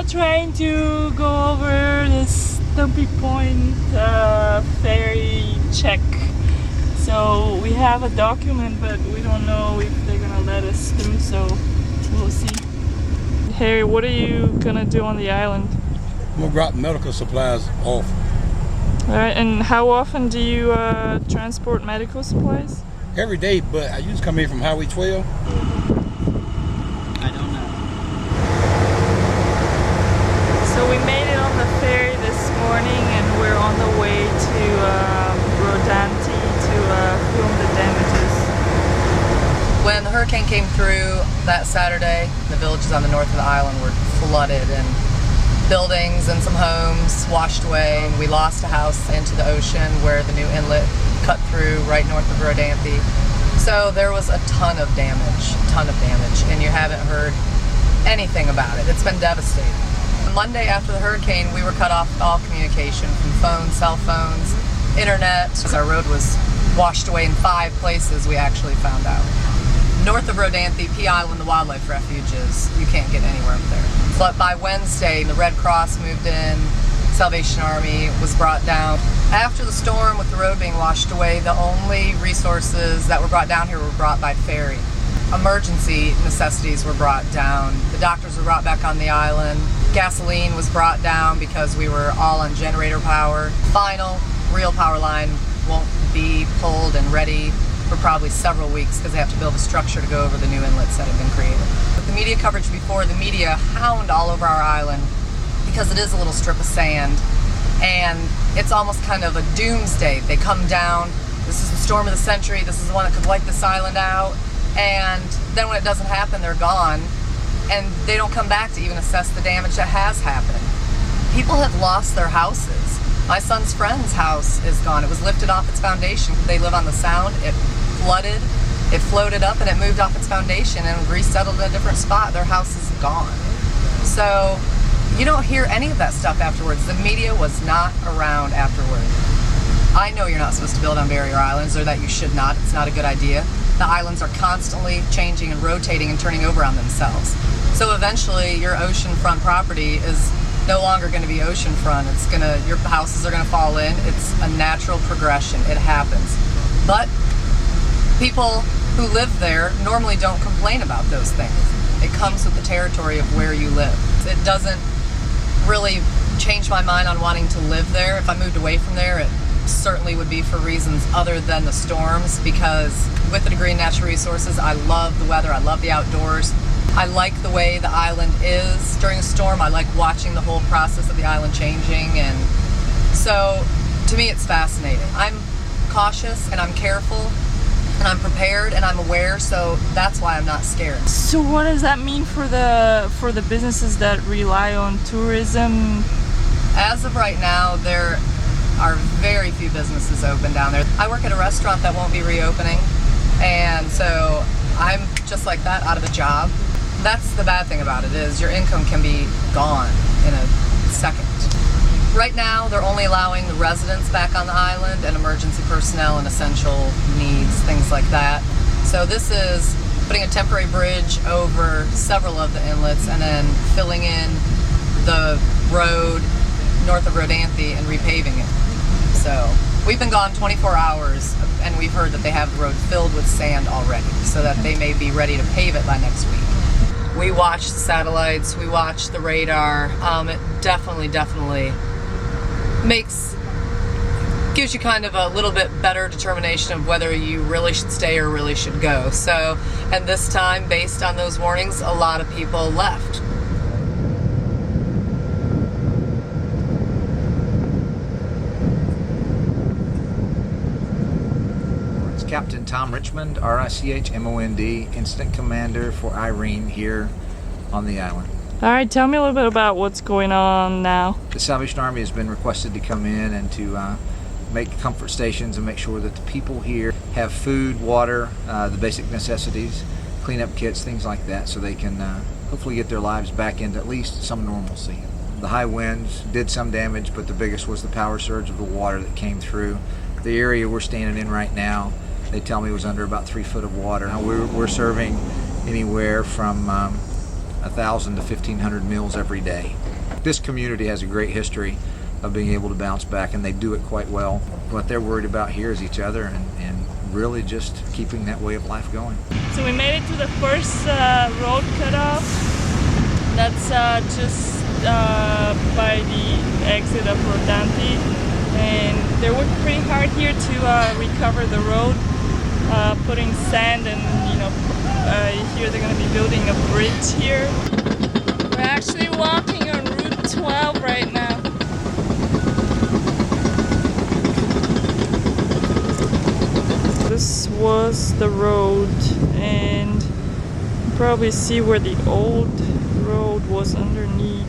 trying to go over this Stumpy Point ferry check. So we have a document, but we don't know if they're gonna let us through, so we'll see. Harry, what are you gonna do on the island? I'm gonna drop medical supplies off. Alright, and how often do you transport medical supplies? Every day, but I used to come in from Highway 12. I don't know. So we made it on the ferry this morning and we're on the way to Rodanti to film the damages. When the hurricane came through that Saturday, the villages on the north of the island were flooded and buildings and some homes washed away. We lost a house into the ocean where the new inlet cut through right north of Rodanti. So there was a ton of damage, and you haven't heard anything about it. It's been devastating. Monday after the hurricane, we were cut off all communication from phones, cell phones, internet. Our road was washed away in 5 places, we actually found out. North of Rodanti, P Island, the wildlife refuges, you can't get anywhere up there. But by Wednesday, the Red Cross moved in, Salvation Army was brought down. After the storm with the road being washed away, the only resources that were brought down here were brought by ferry. Emergency necessities were brought down. The doctors were brought back on the island. Gasoline was brought down because we were all on generator power. Final real power line won't be pulled and ready for probably several weeks because they have to build a structure to go over the new inlets that have been created. But the media coverage before, the media hound all over our island because it is a little strip of sand and it's almost kind of a doomsday. They come down, this is the storm of the century, this is the one that could wipe this island out, and then when it doesn't happen, they're gone, and they don't come back to even assess the damage that has happened. People have lost their houses. My son's friend's house is gone. It was lifted off its foundation. They live on the Sound. It flooded, it floated up, and it moved off its foundation and resettled in a different spot. Their house is gone. So you don't hear any of that stuff afterwards. The media was not around afterward. I know you're not supposed to build on barrier islands, or that you should not. It's not a good idea. The islands are constantly changing and rotating and turning over on themselves. So eventually your oceanfront property is no longer going to be oceanfront. Your houses are going to fall in. It's a natural progression. It happens. But people who live there normally don't complain about those things. It comes with the territory of where you live. It doesn't really change my mind on wanting to live there. If I moved away from there, it certainly would be for reasons other than the storms, because with the degree in natural resources, I love the weather, I love the outdoors. I like the way the island is during a storm. I like watching the whole process of the island changing, and so to me it's fascinating. I'm cautious and I'm careful and I'm prepared and I'm aware, so that's why I'm not scared. So what does that mean for the businesses that rely on tourism? As of right now, there are very few businesses open down there. I work at a restaurant that won't be reopening, and so I'm just like that, out of a job. That's the bad thing about it, is your income can be gone in a second. Right now, they're only allowing the residents back on the island and emergency personnel and essential needs, things like that. So this is putting a temporary bridge over several of the inlets and then filling in the road north of Rodanti and repaving it. So we've been gone 24 hours and we've heard that they have the road filled with sand already, so that they may be ready to pave it by next week. We watch the satellites, we watch the radar. It definitely gives you kind of a little bit better determination of whether you really should stay or really should go. So, and this time, based on those warnings, a lot of people left. Captain Tom Richmond, R-I-C-H-M-O-N-D, Incident Commander for Irene here on the island. All right, tell me a little bit about what's going on now. The Salvation Army has been requested to come in and to make comfort stations and make sure that the people here have food, water, the basic necessities, cleanup kits, things like that, so they can hopefully get their lives back into at least some normalcy. The high winds did some damage, but the biggest was the power surge of the water that came through. The area we're standing in right now, they tell me, was under about 3 foot of water. Now we're serving anywhere from 1,000 to 1,500 meals every day. This community has a great history of being able to bounce back, and they do it quite well. What they're worried about here is each other and really just keeping that way of life going. So we made it to the first road cutoff. That's just by the exit of Rodanti, and they're working pretty hard here to recover the road, putting sand, and here they're going to be building a bridge here. We're actually walking on Route 12 right now. This was the road, and you probably see where the old road was underneath.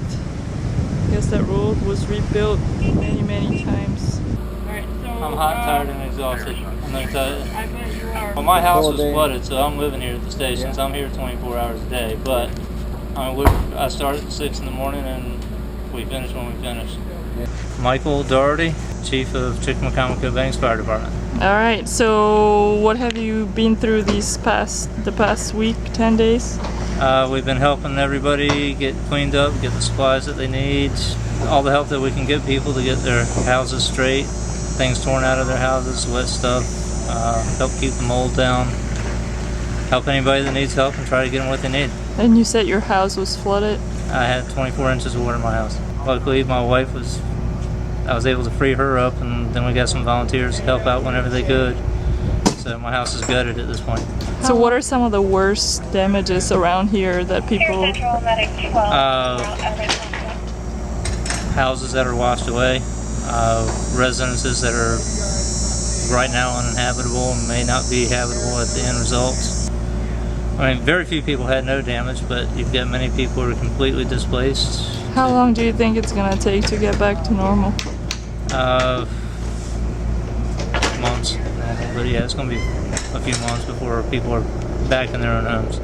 I guess that road was rebuilt many times. Alright, so I'm hot, tired, and exhausted. I'm gonna tell you. I bet you are. Well, my house was flooded, so I'm living here at the station, so I'm here 24 hours a day. But I started at 6 in the morning, and we finished when we finished. Michael Doherty, Chief of Chickamauga Banks Fire Department. Alright, so what have you been through the past week, 10 days? We've been helping everybody get cleaned up, get the supplies that they need, all the help that we can get people to get their houses straight, things torn out of their houses, wet stuff, help keep the mold down, help anybody that needs help and try to get them what they need. And you said your house was flooded? I had 24 inches of water in my house. Luckily, my wife I was able to free her up, and then we got some volunteers to help out whenever they could. So my house is gutted at this point. So what are some of the worst damages around here that people... Houses that are washed away, residences that are right now uninhabitable and may not be habitable at the end result. I mean, very few people had no damage, but you've got many people who are completely displaced. How long do you think it's going to take to get back to normal? Months. But yeah, it's going to be a few months before people are back in their own homes.